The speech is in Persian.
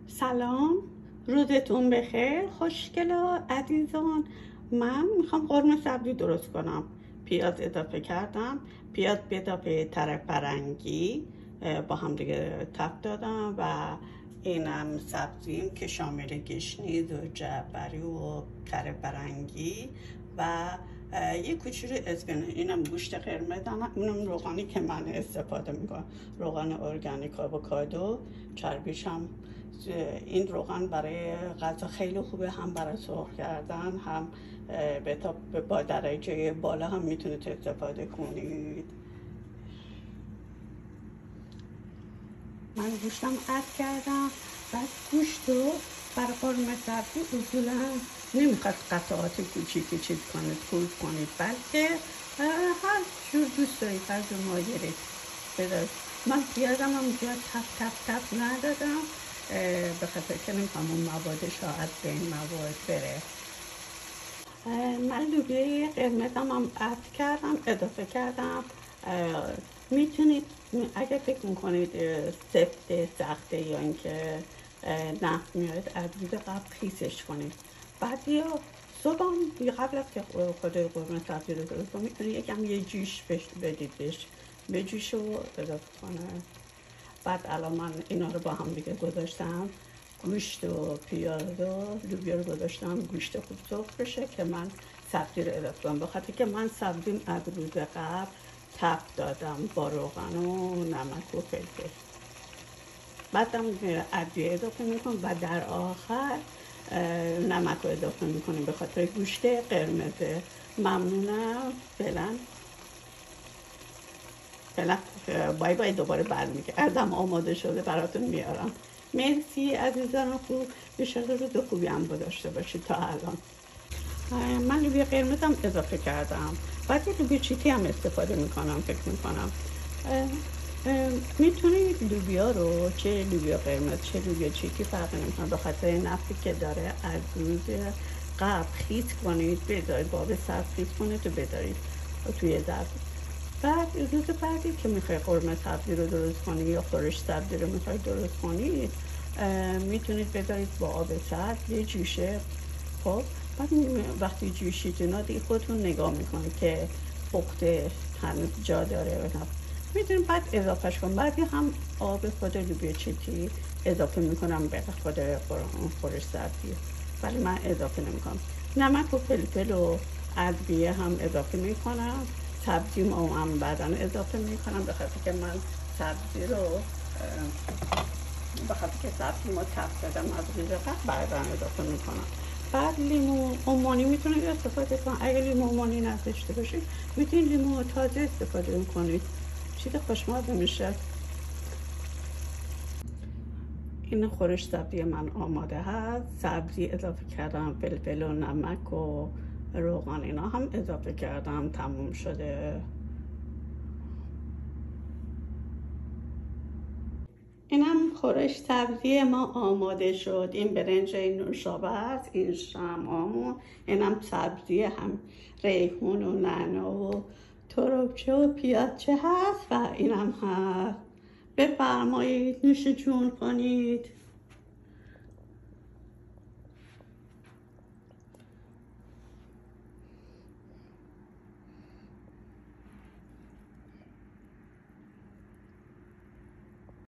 سلام، روزتون بخیر خوشگلا عزیزان. من میخوام قرمه سبزی درست کنم. پیاز اضافه کردم، پیاز به اضافه تره فرنگی با هم دیگه تفت دادم و اینم سبزیم که شامل گشنیز و جعفری و تره فرنگی و یه کوچولو اسپیناچ. اینم گوشت قرمزم، اونم روغنی که من استفاده میکنم، روغن ارگانیک آووکادو. چربیش هم این روغن برای غذا خیلی خوبه، هم برای سرخ کردن، هم با درجه بالا هم میتونید استفاده کنید. من گوشتم اد کردم. بعد گوشت رو برای قرمه سبزی اصولا نمیخواد قطعات کوچیکی چیز کنید، خورد کنید، بلکه هر جور دوست دارید، هر جور مایلید بدارید. من پیازم هم زیاد تف ندادم به خاطر که نمیخوام اون موادش ها از بین مواد بره. من لوبیای قرمزم هم اد کردم، اضافه کردم. میتونید اگر فکر میکنید سخته یا اینکه نفت میاد، از روز قبل خیسش کنید. بعد یا صبح قبل از که خود قرمه سبزی رو درست کنید میتونید یکم یه جوش بدید بهش، به جوش رو اضافه کنه. بعد الان من اینا رو با هم دیگه گذاشتم، گوشت و پیاز و لوبیا رو گذاشتم گوشت خوب سرخ بشه که من سبزی رو اضافه کنم، بخاطر که من سبزیم از روز قبل تفت دادم با روغن و نمک و فلفل. بعدم ادویه اضافه میکنم و در آخر نمک رو اضافه میکنیم به خاطر گوشت قرمزه. ممنونم. فعلا بای دوباره برمیگردم، آماده شده براتون میارم. مرسی عزیزان خوب، بشاره روز خوبی هم داشته باشید. تا الان من لوبیا قرمزم اضافه کردم، بعد یه لوبیا چیتی هم استفاده میکنم. فکر میکنم میتونید لوبیا رو، چه لوبیا قرمز چه لوبیا چیتی فرق نمیکنه، به خاطر نفتی که داره از روز قبل خیس کنید، بذارید با آب سرد خیس کنید و بذارید توی ظرف. بعد روز بعدی که میخوای قرمه سبزی رو درست کنید یا خورش سبزی رو میخوای درست کنید، میتونید بذارید با آب سرد یه جوشه. خب بعد وقتی جوشید اینا دیگه خودتون نگاه میکنید که پخته هنوز جا داره و میتونید بعد اضافهش کنم. بعدی هم آب خود لوبیا چیتی اضافه میکنم به خود خورش سبزی، ولی من اضافه نمیکنم. نمک و فلفل و ادویه هم اضافه میکنم. سبزی ما هم بعدا اضافه میکنم به خاطر که من سبزی رو به خاطر که سبزی ما تفت دادم از روز قبل بعدا اضافه میکنم. بعد لیمو عمانی میتونید استفاده کنید. اگه لیمو عمانی نداشته باشید میتونید لیمو تازه استفاده کنید، چیز خوشمزه میشه. این خورش سبزی من آماده هست. سبزی اضافه کردم، فلفل و نمک و روغن اینا هم اضافه کردم، تموم شده. اینم خورش سبزی ما آماده شد. این برنج نوشابه است، این شمعامون، اینم سبزی هم ریحون و نعنا و تربچه و پیازچه هست و اینم هست. بفرمایید نوش جون کنید.